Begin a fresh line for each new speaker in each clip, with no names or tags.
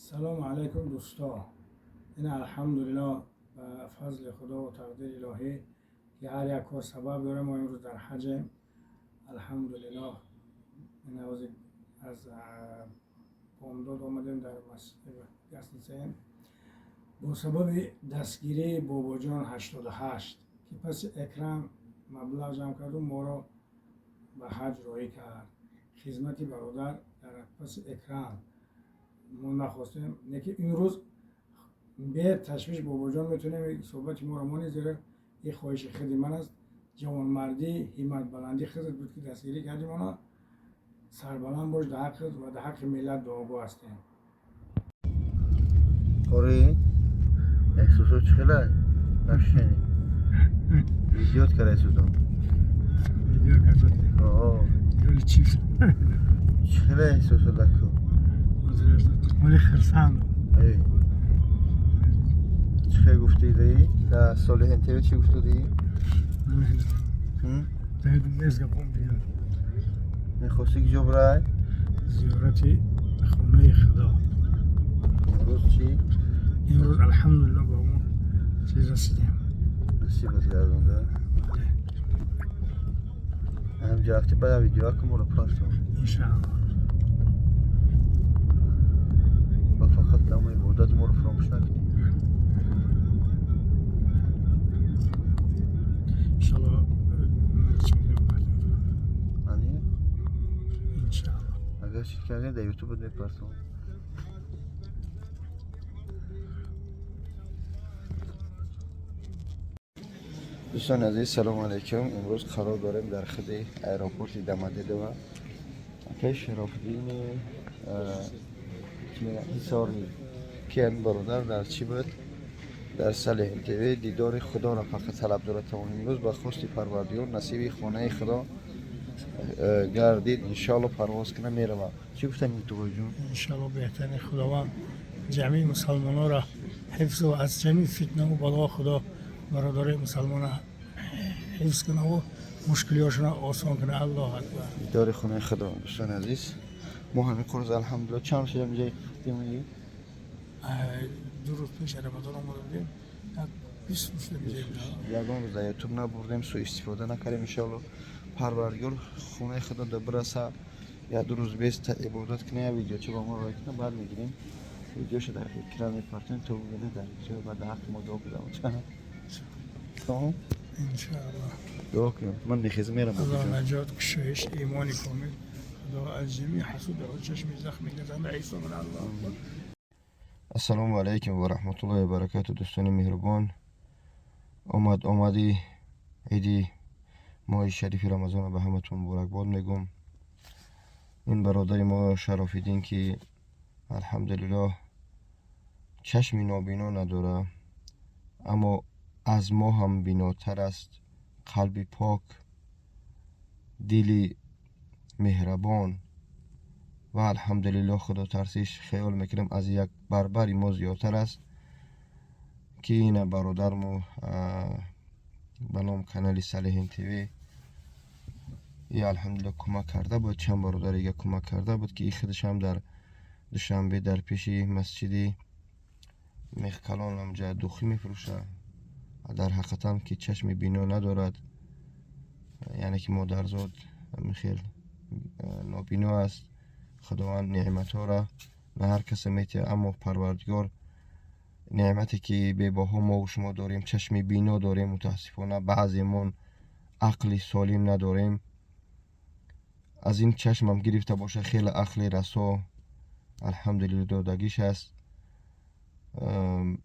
سلام علیکم دوستا. این الحمدلله به فضل خدا و تقدیر الهی که هر یک کار سبب داره. ما امروز در حج الحمدلله این از بامداد آمدیم در مسجد گسنسین با سبب دستگیری بابا جان 88 که پس اکرم مبلغ جمع کرد و ما را به حج راهی کرد. خدمت برادر در پس اکرم ما نخواستیم که امروز به تشویش بابا جان میتونیم صحبت ما رو مانی زیره این خواهش خیلی من است. جوانمردی همت بلندی خیلی بود که دستگیری کردیم اونا. سربلند باش در حق و در حق ملت دعاگو هستیم.
خوری احساسو چخلای نشنی ویدیوت کرده سودم
ویدیو کردیم
آه
یولی چیز
چخلای احساسو لکو
مالی خرساندو
ای چخلای گفتی دی؟ در سالی هنتیوی چی گفتو دی؟
تایید نیست گفتم بیاد
میخواستی که جو برای؟
زیارتی خونه خدا.
امروز چی؟
امروز الحمدلله با اون چیز رسیدیم.
نصیبت گردونده همجا هفته بعد ویدیو که مرا پرستم
انشاءالله
و فقط دم عبادت مرا فراموش نکنی
انشاءالله چی میگم
انی؟
انشاءالله
اگر چی کردی در یوتیوب بپرسم دوستان عزیز سلام علیکم. امروز قرار داریم در خود ایرپورت دمدیده و که شراف‌الدین حصاری کیان برادر در چی بود در صالح تیوی دیدار خدا را فقط طلب دارد تا امروز با خواست پروردگار نصیب خانه خدا گردید انشالله پرواز کنه میره. چی گفتن تو جون؟
انشاءالله بهترین خداوند جمعی مسلمان ها را حفظ و از جمعی فتنه و بلا خدا برادر مسلمان حفظ کنه و مشکلی هاشون آسان کنه. الله اکبر.
دیدار خانه خدا. دوستان عزیز ما همین قرض الحمدلله چند شده اینجا دیدیم
دو روز پیش رمضان آمده بودیم 20 روز دیگه
یگان روز در یوتیوب نبردیم سو استفاده نکردیم انشالله پروردگار خونه خدا در برسه یا دو روز بیست عبادت کنه یا ویدیو چه با ما رای کنه بعد میگیریم ویدیوش در اکرام میپرتیم تو بگیده در اینجا بعد حق ما دعا کنم تمام
انشاءالله
دعا کنم من نیخیز میرم
الله نجات کشایش ایمانی کامل خدا از جمعی حسود و چشم زخمی گزنده عیسی من الله.
السلام علیکم و رحمت الله و برکاته. دوستان مهربان آمدی عیدی ماه شریف رمضان به همتون مبارکباد میگم. این برادر ما شراف‌الدین که الحمدلله چشم نابینا نداره اما از ما هم بیناتر است، قلب پاک، دلی مهربان و الحمدلله خدا ترسیش خیال میکنم از یک بربر ما زیادتر است که این برادر ما به نام کانال صالح تیوی یا الحمدلله کمک کرده بود. چند برادر دیگه کمک کرده بود که این خودش هم در دوشنبه در پیش مسجد میخکلان همجا دوخی میفروشه. در حقیقت که چشم بینا ندارد، یعنی که مادرزاد خیلی نابینا است. خداوند نعمت ها را نه هر کس میته اما پروردگار نعمتی که به باها ما و شما داریم چشم بینا داریم متاسفانه بعضیمون عقل سالم نداریم. از این چشم هم گرفته باشه خیلی عقل رسا الحمدلله دادگیش است.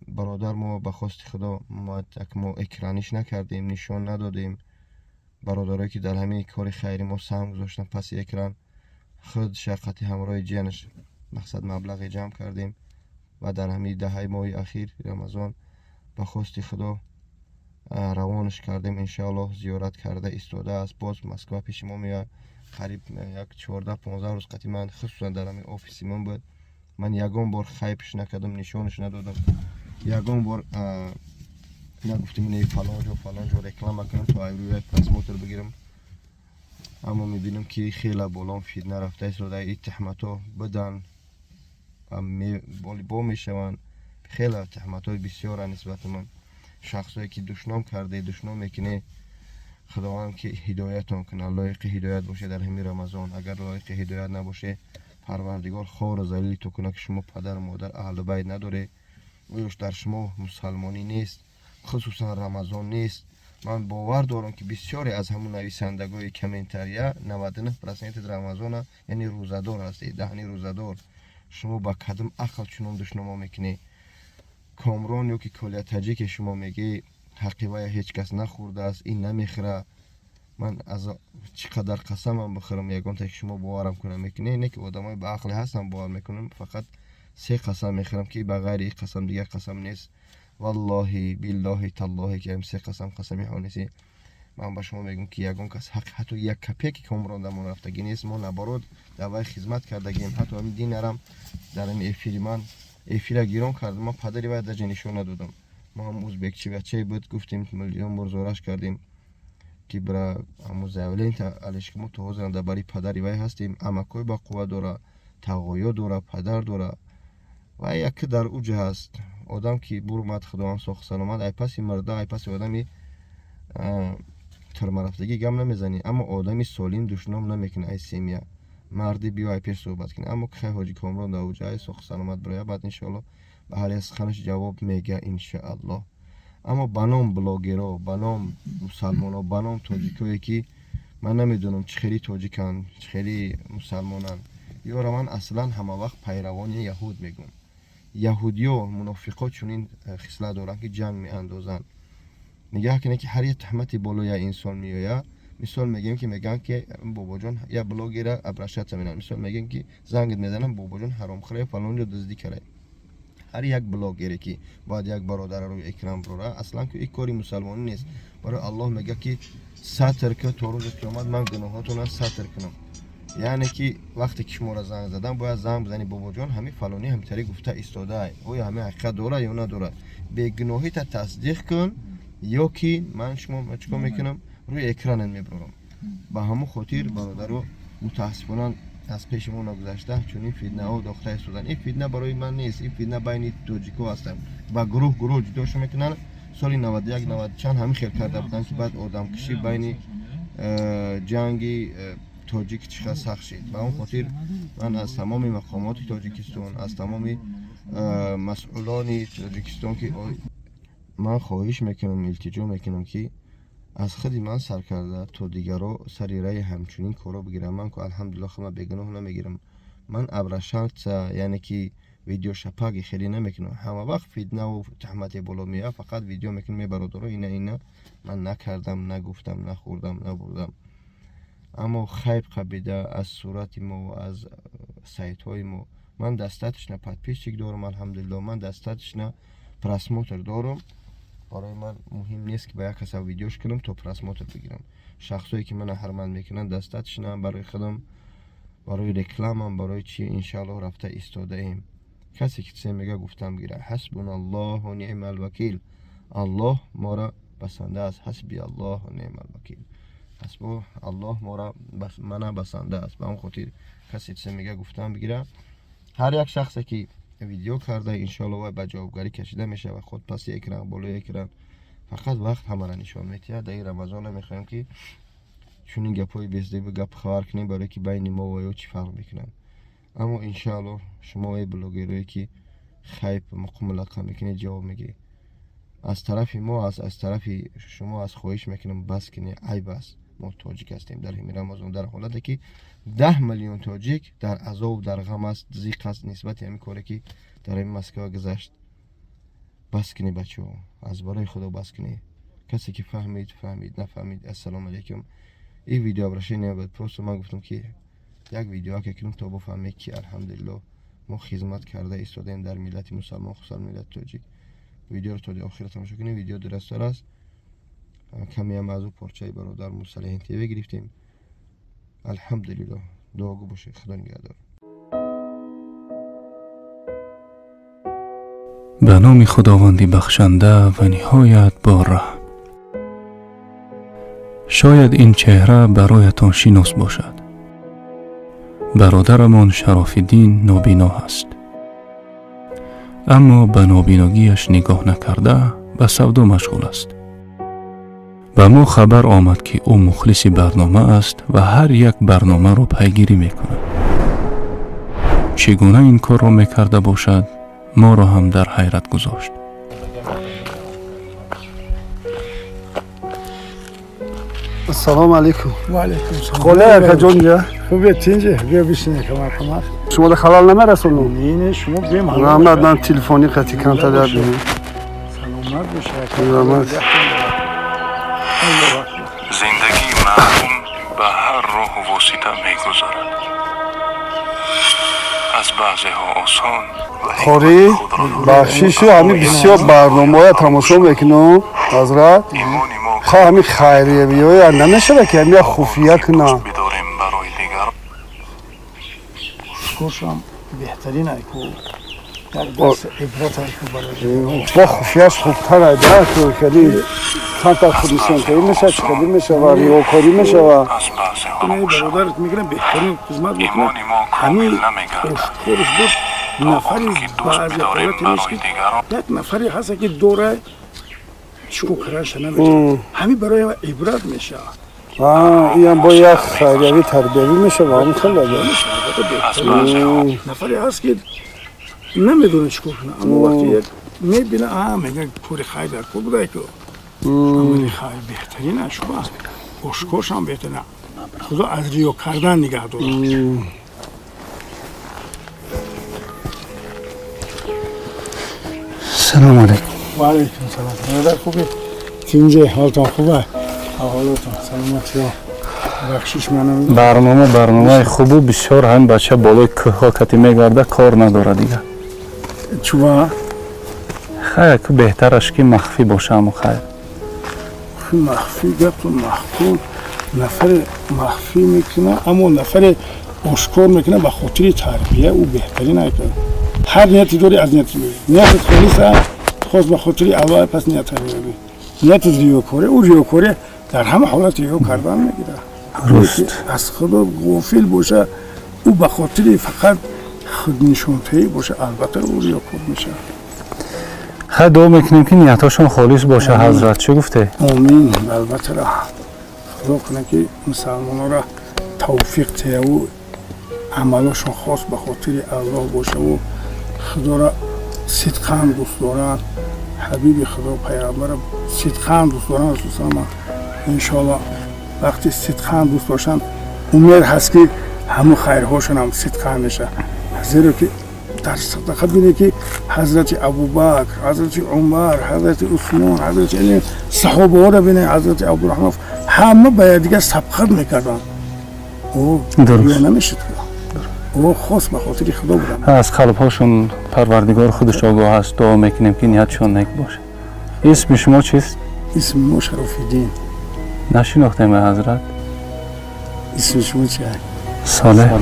برادر ما به خواست خدا ما اکرانش نکردیم، نشان ندادیم. برادرایی که در همه کار خیری ما سهم گذاشتن پس اکران خود شقتی همراه جنش مقصد مبلغ جمع کردیم و در همه دهه ماه اخیر رمضان به خواست خدا روانش کردیم. انشاءالله زیارت کرده استاده است. باز مسکو پیش ما میاد قریب یک 14-15 روز قطعی من خصوصا در همین آفیسی من بود. من یگان بار خیبش نکردم، نشانش ندادم، یگان بار نگفتیم اینه فلان جا رکلام کنم تا روی پس موتر بگیرم. اما میبینم که خیلی بالام فید نرفته است و در اتهامات ها بدن والیبال میشوند. خیلی تهمت‌های بسیار نسبت من، شخصایی که دشنام کرده دشنام میکنه. خداوند که هدایتون کنه، لایق هدایت باشه در همین رمضان. اگر لایق هدایت نباشه پروردگار خار و ذلیل تو کنه که شما پدر و مادر اهل بیت نداره، اویش در شما مسلمانی نیست، خصوصا رمضان نیست. من باور دارم که بسیاری از همون نویسندگان کامنتاریا 99% رمضان یعنی روزدار هستید، دهنی روزدار. شما با کدام عقل چنون دشنام میکنی؟ کامران یا که کلیه تاجیک شما میگی حقیقه هیچ کس نخورده است، این نمیخوره. من از چقدر قسمم بخورم یگان تا که شما باورم کنم میکنه. نه که آدمای با عقل هستم باور میکنم، فقط 3 قسم میخورم که بغیر این قسم دیگه قسم نیست. والله بالله تالله که این 3 قسم قسمی ها نیست. من با شما میگم که یگان کس حق حتی یک کپیک کامران در من رفتگی نیست. ما نبارود دوای خدمت کردگیم، حتی همین دینرم در این افیل من افیل گیران کردم. ما پدری باید در نشون ندادم. ما هم ازبکچی بچه بود گفتیم میلیون مرزورش کردیم که برای همون زولین تا علیش که ما تو حوزه در باری پدری وای هستیم. امکوی با قوه داره، تقویه داره، پدر داره و یکی در اوجه هست. آدم که برو مد خداوند ساخت سلامت ای پسی مرده ای پسی آدمی ترمرفتگی گم نمیزنی، اما آدمی سالیم دشنام نمیکنه. ای سیمیا مردی بیا ای پیش صحبت کنه. اما که حاجی کامران در اوجه ای ساخت سلامت برای بعد انشاءالله به هر از خانش جواب میگه انشاءالله. اما بنام بلاگرها، بنام مسلمانا، بنام تاجیکایی که من نمیدونم چه خیلی تاجیکن چه خیلی مسلمانن، یا من اصلا همه وقت پیروان یهود میگم. یهودیا منافقا چنین خصلت دارن که جنگ میاندازن. نگاه کنه که هر یه تهمت بالای انسان میآید. مثال میگیم که میگن که بابا جان یا بلاگر ابرشت زمینن، مثال میگن که زنگ میزنن بابا جان حرام خوره فلان رو دزدی کرده. هر یک بلاگری که باید یک برادر رو اکرام بره، اصلا که این کاری مسلمانی نیست. برای الله میگه که ساتر که تا روز قیامت من گناهاتون ساتر کنم. یعنی که وقتی که شما را زنگ زدن باید زنگ بزنی بابا جان همین فلانی همینطوری گفته ایستاده، او همین حقیقت داره یا نداره، به گناهی تا تصدیق کن یا که من شما چیکار میکنم روی اکران میبرم. با همون خاطر برادر متاسفانه از پیش ما نگذشته چون این فتنه ها داخته سودن. این فتنه برای من نیست، این فتنه بین تاجیکا هستن. با گروه جداش میکنن. سال 91 90 چند همین خیل کرده بودن که بعد آدم کشی بین جنگی تاجیک چقدر سخت شد. با اون خاطر من از تمام مقامات تاجیکستان، از تمام مسئولان تاجیکستان که من خواهش میکنم، التجا میکنم که از خودی من سر کرده تا دیگرها سری رای همچنین کارا بگیرم. من که الحمدلله خودم بگناه نمیگیرم. من ابرشنت یعنی که ویدیو شپاگی خیلی نمیکنم. همه وقت فتنه و تهمت بالا میاد، فقط ویدیو میکنم می برادرها اینا من نکردم، نگفتم، نخوردم، نبردم. اما خیب قبیده از صورت ما و از سایت های ما من دستاتش نه پادپیچک دارم. الحمدلله من دستاتش نه پرسموتر دارم. برای من مهم نیست که با یک کس ویدیوش کنم تا پرسموتر بگیرم. شخصایی که من حرمند میکنن دستاتش نه برای خودم، برای رکلامم، برای چی انشالله رفته ایستاده ایم. کسی که چه میگه گفتم گیره حسبنا الله و نعم الوکیل. الله ما را بسنده است. حسبی الله و نعم الوکیل. حسب الله ما را من بسنده است. به اون خاطر کسی چه میگه گفتم بگیره. هر یک شخصی که ویدیو کرده انشالله و به جوابگاری کشیده میشه و خود پس اکران بالای اکران فقط وقت همه را نشان میده. در این رمضان میخوایم که چون این گپای بیزده به گپ خبر کنیم برای که بین ما و یا چی فرق میکنن. اما انشالله شما ای بلاگرایی که خیب مقام لقم میکنید جواب میگی. از طرف ما از طرف شما از خواهش میکنم بس کنی. ای بس ما تاجیک هستیم در همین رمضان در حالتی که 10 میلیون تاجیک در عذاب در غم است، ضیق است نسبت همین کاری که در این مسکو گذشت. بس کنی بچه ها، از برای خدا بس کنی. کسی که فهمید نفهمید السلام علیکم. این ویدیو برشه نمیاد. پروست من گفتم که یک ویدیو که کنم تا بفهمید که الحمدلله ما خدمت کرده ایستادیم در ملت مسلمان خصوصا ملت تاجیک. ویدیو رو تا آخر تماشا کنید. ویدیو درست است. کمی هم از او پارچه برادر مصالح تیوی گرفتیم. الحمدلله. دعاگو باشه. خدا نگهدار.
به نام خداوندی بخشنده و نهایت با رحم. شاید این چهره برایتان شناس باشد. برادرمان شراف‌الدین نابینا است. اما به نابیناگیش نگاه نکرده به سودا مشغول است. به ما خبر آمد که او مخلص برنامه است و هر یک برنامه را پیگیری میکند. چگونه این کار را میکرده باشد ما را هم در حیرت گذاشت.
السلام علیکم.
و علیکم السلام.
خوله جونجا
خوبه تینجه بیا بشینه که مرحمت.
شما ده خلال نمیرسونم.
نه شما بیم
محمد من تلفنی قطعی کنتا در بینیم.
سلامت بشه.
سلامت.
زندگی مردم به هر راه و واسطه میگذرد. از بعضی ها آسان
خوری بخشیش همین بسیار برنامه تماشا میکنم حضرت. خواه همین خیریه بیایی نمیشه که همین خفیه کنم.
بداریم برای دیگر.
کوشم بهترین ایکو در درس عبرت ایکو برای
با خفیهش خوبتر ایده تو کلی چند تا خودشون که میشه چکلی میشه و ریاکاری میشه و
از بعضی ها
اینه برادرت میگنه بهترین خدمت میکنه
ایمانی ما کامل
همین
نمیگردد.
خودش بود نفری
که دوست
بعضی
بداریم
حالت نیست
برای
که
دیگران.
یک نفری هست که دوره شکرش نمیشه همین برای عبرت میشه
این هم با یک خیریوی تربیوی میشه و همین خیلی لگه
از بعضی ها
نفری هست که نمیدونه چیکار کنه اما وقتی میبینه میگه کوری خیر در کور بوده که عملی خیر بهترینه شما گوشکوش هم بهترینه خدا از ریو کردن نگه داره
سلام علیکم.
و علیکم سلام برادر خوبی؟ تینجه حالتان خوبه؟ حالتان سلامتی ها بخشش منم
برنامه خوب و بسیار هم بچه بالای کوه کتی میگرده کار نداره دیگه.
چوبا؟
خیر که بهترش که مخفی باشه اما خیر.
مخفی گفت و مخفی نفر مخفی میکنه اما نفر اشکار میکنه به خاطر تربیه او بهترین ایکه هر نیتی داری از نیتی میری نیتت خلیصه خواست به خاطر اول پس نیت میری نیتت ریاکاره او ریاکاره در همه حالت ریاکار کردن میگیره
درست.
از خدا غافل باشه او به خاطر فقط خودنشانتهی باشه البته او ریاکار میشه
خیر دعا میکنیم که نیتاشون خالص باشه حضرت. چه گفته؟
آمین البته را خدا کنه که مسلمان را توفیق ته و عملاشون خاص به خاطر الله باشه و خدا را صدقاً دوست دارن حبیب خدا پیغمبر صدقاً دوست دارن رسول انشاءالله وقتی صدقاً دوست داشتن امید هست که همه خیرهاشون هم صدقاً میشه زیرا که در صدقه بینه که حضرت ابوبکر، حضرت عمر، حضرت عثمان، حضرت علی صحابه ها را بینه حضرت عبدالرحمن همه باید دیگه سبقت میکردن او
درست
نمیشد او خاص به خاطر خدا بودن
از قلبهاشون پروردگار خودش آگاه است. دعا میکنیم که نیتشون نیک باشه. اسم شما چیست؟
اسم ما شرف‌الدین
نشناختیم حضرت.
اسم شما چیه؟
صالح.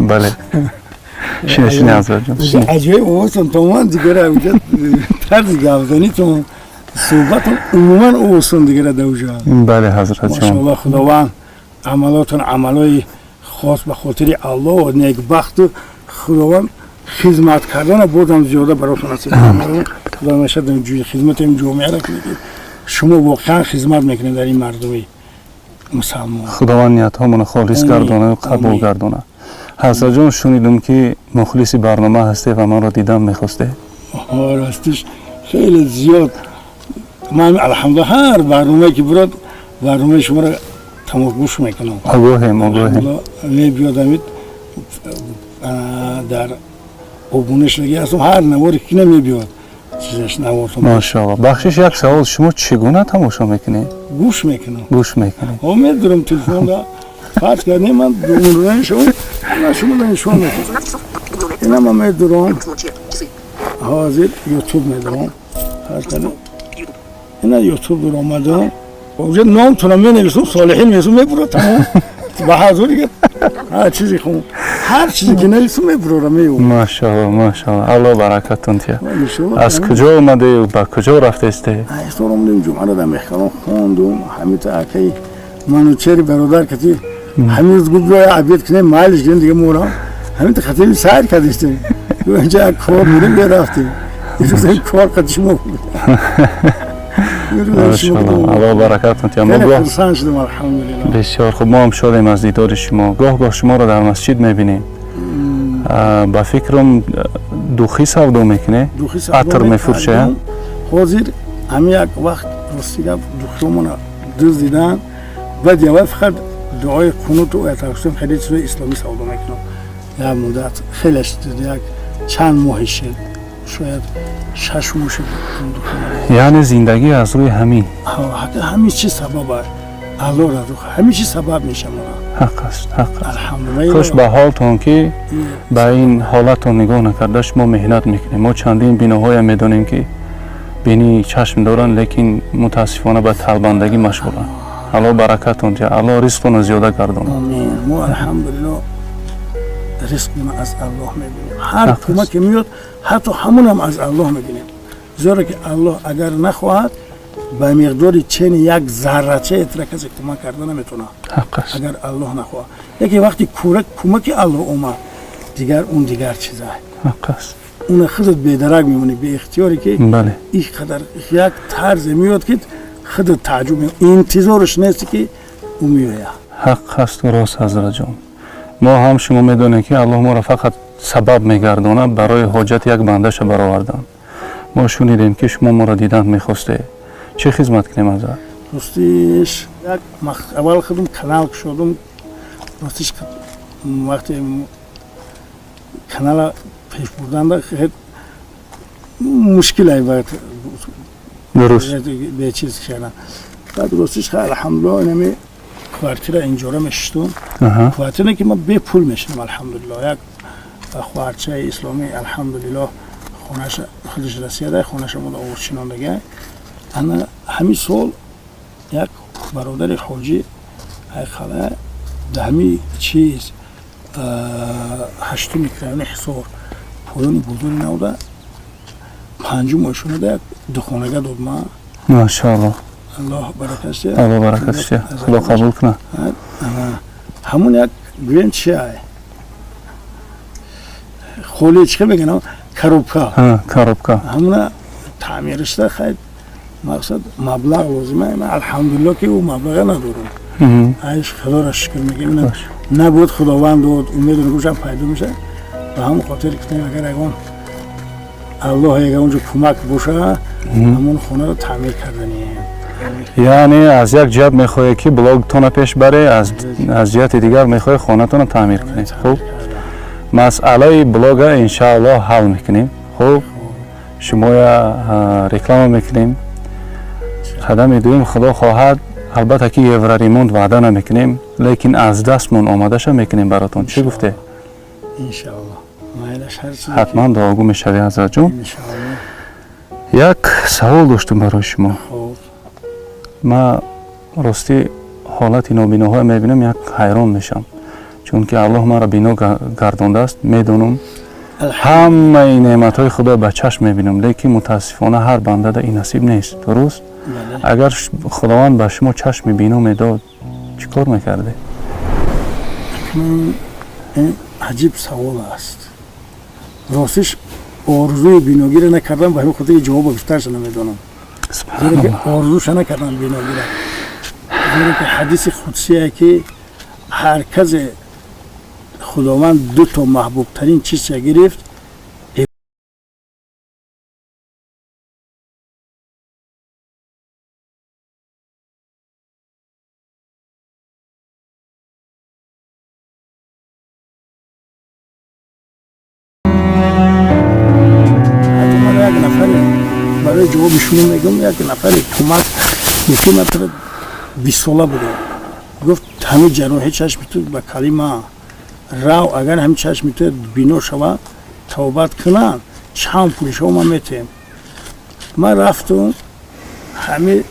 بله شنشین حضرت جان.
عجیب اوستان تو من دیگه را اونجا طرز گفتنی تو صحبت عموما اوستان دیگه را دوجا
بله حضرت جان.
ماشاءالله خداوند عملاتون عملای خاص به خاطر الله و نیکبخت و خداوند خدمت کردن بودم زیاده براتون نصیب کنه. خدا نشد جوی خدمت این جامعه را کنید شما واقعا خدمت میکنید در این مردمی مسلمان.
خداوند نیت هامون خالص گردانه و قبول گردانه. حضرت جان شنیدم که مخلص برنامه هستی و من را دیدم میخواسته.
راستش خیلی زیاد من الحمدلله هر برنامه که براد برنامه شما را تماشا میکنم.
آگاهیم.
می بیادمید در آبونش لگی هستم هر نواری که نمی بیاد چیزش نوارتم.
ماشاءالله. بخشش یک سوال شما چگونه تماشا میکنی؟
گوش میکنم.
گوش میکنی.
میدونم تلفن را فرض کردیم من دوران شما شما نشون میکنم. اینا من میدونم حاضر یوتیوب میدونم فرض کردیم اینا یوتیوب در آمدم اونجا نام تونم مینویسم صالحین میسم میبره تمام بهادر دیگه هر چیزی خون هر چیزی که نویسم میبره میو
ماشاءالله ماشاءالله الله برکتتون تیا از کجا اومده و با کجا رفته استه
استورم جمعه رو در مخکران خوندم همین تا اکی منوچری برادر کتی همین روز گفت روی عبید کنه مالش گریم دیگه مورا همین تا خطیب سیر کردیشتیم اینجا کار میریم برفتیم یه روز این کار کدیش ما بود
ماشاءالله الله برکتتون تیا ما گاه
خلصان شدم الحمدلله
بسیار خوب ما هم شدیم از دیدار شما گاه شما رو در مسجد میبینیم با فکرم دوخی سودا میکنه عطر میفروشه
حاضر همین یک وقت رسیده دوخیمون دوز دیدن بعد یه فقط دعای قنوت و اعتراضم خیلی چیز اسلامی سودا میکنم یا مدت خیلی شد یک چند ماهی شد شاید 6 ماه شد
یعنی زندگی از روی همین
همین چی سبب الله را همین چی سبب میشه ما
حق است
الحمدلله
خوش به حالتون که به این حالتون نگاه نکرده شما مهنت میکنیم ما چندین بیناهای میدونیم که بینی چشم دارن لیکن متاسفانه به طلبندگی مشغولن الله برکتون تیا الله رزقتون زیاده گردونه
آمین ما الحمدلله رزقمون از الله میبینیم هر کمک میاد حتی همون هم از الله میبینیم زیرا که الله اگر نخواهد به مقدار چین یک ذره اتر کسی کمک کرده نمیتونه
حق است
اگر الله نخواهد یکی وقتی کمک الله اومد دیگر اون دیگر چیزه
حق است
اون خودت بی‌درنگ میمونی به اختیاری که
بله
این قدر یک طرز میاد که خودت تعجب انتظارش نیست که اون میاد
حق است و راست حضرت جان ما هم شما میدونید که الله ما را فقط سبب میگردونه برای حاجت یک بندهش برآوردن ما شنیدیم که شما ما را دیدن میخواسته چه خدمت کنیم ازت
راستش یک اول خودم کانال شدم راستش وقتی کانال پیش بردن خیلی مشکل ای
درست
به چیز کردن بعد راستش الحمدلله اینمی کوارتیر اینجا را میشتم کوارتیر که ما به پول میشنم الحمدلله یک خوارچه اسلامی الحمدلله خونش خودش رسیده خونش ما آورد شناندگی انا همین سال یک برادر حاجی ای خاله ده همین چیز 8 کرایه حصار پایان بزرگ نبوده 5 ماشین ده دو خانگی داد ما
ماشاءالله
الله برکتش
الله برکتش خدا قبول کنه
همون یک گرین چیه خولی چیه بگن کروبکا
کروبکا
همون تعمیرش ده خیلی مقصد مبلغ لازمه من الحمدلله که او مبلغ ندارم ایش خدا را شکر میگیم نبود خداوند داد امید رو گوشم پیدا میشه و همون خاطر که اگر اگه الله اگه اونجا کمک باشه همون خونه رو تعمیر کردنیم
یعنی از یک جهت میخوای که بلاگتون پیش بره از جهت دیگر میخوای خونتون رو تعمیر کنی خب مسئله بلاگ انشاءالله حل میکنیم خب شما یا رکلام میکنیم قدم دویم خدا خواهد البته که یه ریموند وعده نمیکنیم لیکن از دستمون آمادهش میکنیم براتون چی گفته؟
انشاءالله مایلش هر چیزی
حتما دعاگو میشوی حضرت جون یک سوال داشتم برای شما ما راستی حالت نابیناهای میبینم یک حیران میشم چون که الله ما را بینا گردانده است میدونم همه این نعمت های خدا به چشم میبینم لیکن متاسفانه هر بنده ده این نصیب نیست درست؟ اگر خداوند به شما چشم بینا میداد چی کار میکرده؟
این عجیب سوال است راستش آرزوی بیناگی را نکردم و همین خودی جواب گفترش نمیدونم زیرا که آرزوش نکردم بیناگی را زیرا که حدیث قدسیه که هر کس خداوند 2 تا محبوب ترین چیز گرفت برای جوابشون میگم یک نفر کمک یکی مثلا 20 ساله بوده گفت همین جراحی چشم تو با کلمه راو اگر همین چشم تو بینا شود توبت کنن چند پولش ما میتیم من رفتم همین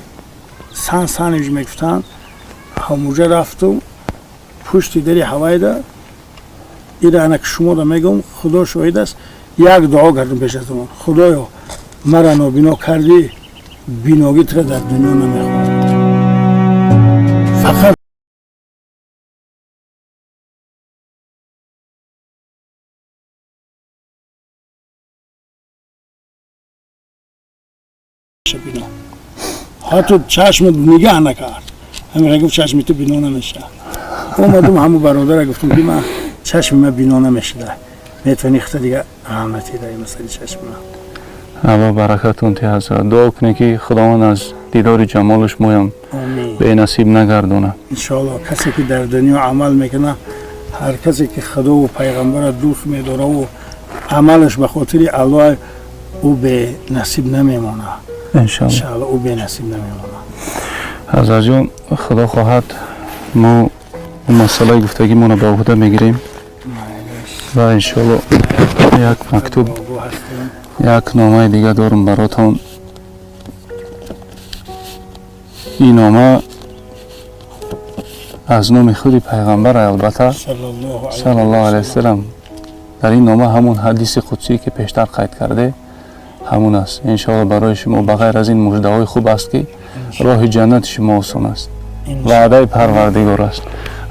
سنش میگفتن همونجا رفتم پشت دری هوایی ده ایره انا که شما را میگم خدا شاهد است یک دعا کردم پیش از اون خدایا مرا نابینا کردی بیناگی را در دنیا نمیخواد فقط بینا حتی چشمت نگاه نکرد همین گفت چشم تو بینا نمیشه اومدم همون برادر گفتم که من چشم من بینا نمیشه میتونی اخت دیگه رحمتی داری مثلا چشم من
الله برکتون تی حضرت دعا کنی که خداوند از دیدار جمالش مویم به نصیب نگردونه
انشاءالله کسی که در دنیا عمل میکنه هر کسی که خدا و پیغمبر دوست میداره و عملش به خاطر الله او به نصیب نمیمونه انشاءالله او به نصیب نمیمونه
حضرت جان خدا خواهد ما مسئله گفتگیمون رو به عهده میگیریم و انشاءالله یک مکتوب یک نامه دیگه دارم براتون این نامه از نام خود پیغمبر البته صلی الله علیه وسلم در این نامه همون حدیث قدسی که پیشتر قید کرده همون است انشاءالله برای شما بغیر از این مژده های خوب است که راه جنت شما آسان است وعده پروردگار است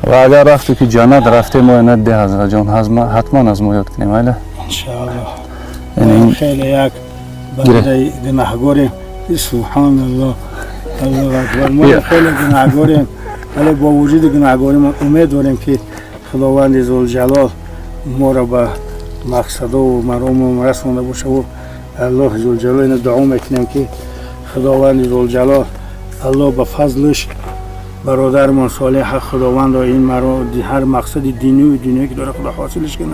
و اگر رفتی که جنت رفته ما نده حضرت جان حتما از ما یاد کنیم ایله
انشاءالله خیلی یک بنده گناهگاریم سبحان الله الله اکبر ما خیلی گناهگاریم ولی با وجود گناهگاریم امید داریم که خداوند ذوالجلال ما را به مقصد و مرام رسانده باشه و الله ذوالجلال اینو دعا میکنیم که خداوند ذوالجلال الله به فضلش برادرمان صالح خداوند این مراد هر مقصد دینی و دنیایی که داره خدا حاصلش کنه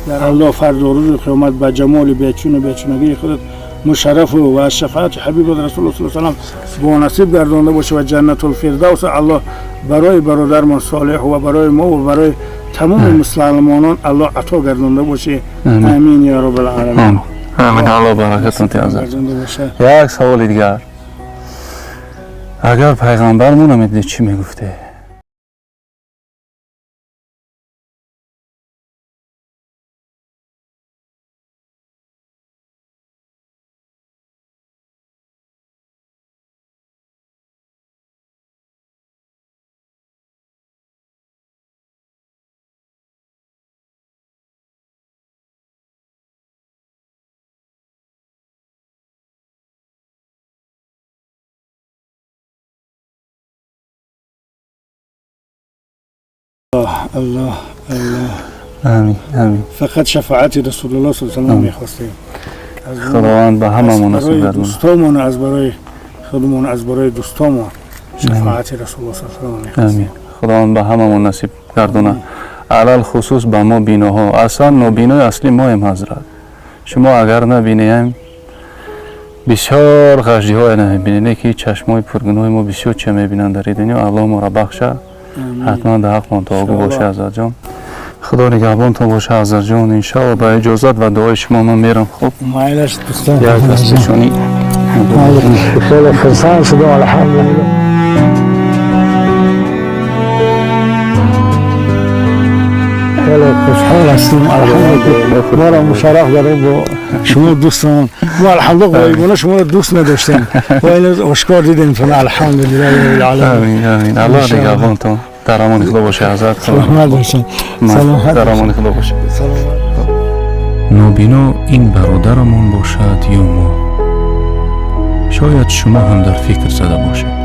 در الله فرد و روز قیامت با جمال بیچون و بیچونگی خودت مشرف و از شفاعت حبیب رسول الله صلی الله علیه و سلم با نصیب گردانده باشه و جنت الفردوس الله برای برادرمان صالح و برای ما و برای تمام مسلمانان الله عطا گردانده باشه آمین یا رب العالمین
آمین الله برکتون تی حضرت یک سوال دیگر اگر پیغمبرمون نمیدید چی میگفته
الله الله
آمین آمین
فقط شفاعت رسول الله صلی الله علیه و سلم می‌خواستیم
خداوند به همه مناسب گردونه
دوستامون از برای خودمون از برای دوستامون شفاعت رسول الله صلی الله علیه و سلم
آمین خداوند به همه مناسب گردونه علل خصوص به ما بیناها اصلا نابینای اصلی ما هم حضرت شما اگر نبینیم بسیار غجدی های نمیبینید که چشمای پرگناه ما بسیار چه میبینند در دنیا الله ما را بخشه حتما در حق من توقع باشه حضرت جان خدا نگهبان تو باشه حضرت جان انشاءالله با اجازت و دعای شما من میرم خوب
مایلش دوستان
یک دستشونی
خیلی خرسان شده الحمدلله خیلی خوشحال هستیم الحمدلله ما را مشرف داریم با شما دوستان ما الحمدلله غایبانه شما را دوست نداشتیم و این آشکار دیدیم فنا الحمدلله رب العالمین
آمین الله نگهبان تو در امان خدا باشه حضرت
سلامت باشین سلامت
در امان خدا باشه
نابینا این برادرمان باشد یا ما شاید شما هم در فکر زده باشید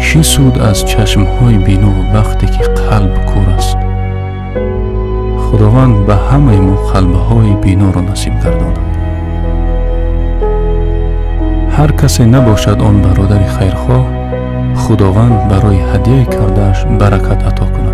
چی سود از چشمهای بینا وقتی که قلب کور است خداوند به همه ما قلبهای بینا را نصیب گرداند هر کسی نباشد آن برادر خیرخواه خداوند برای هدیه کردهش برکت عطا کند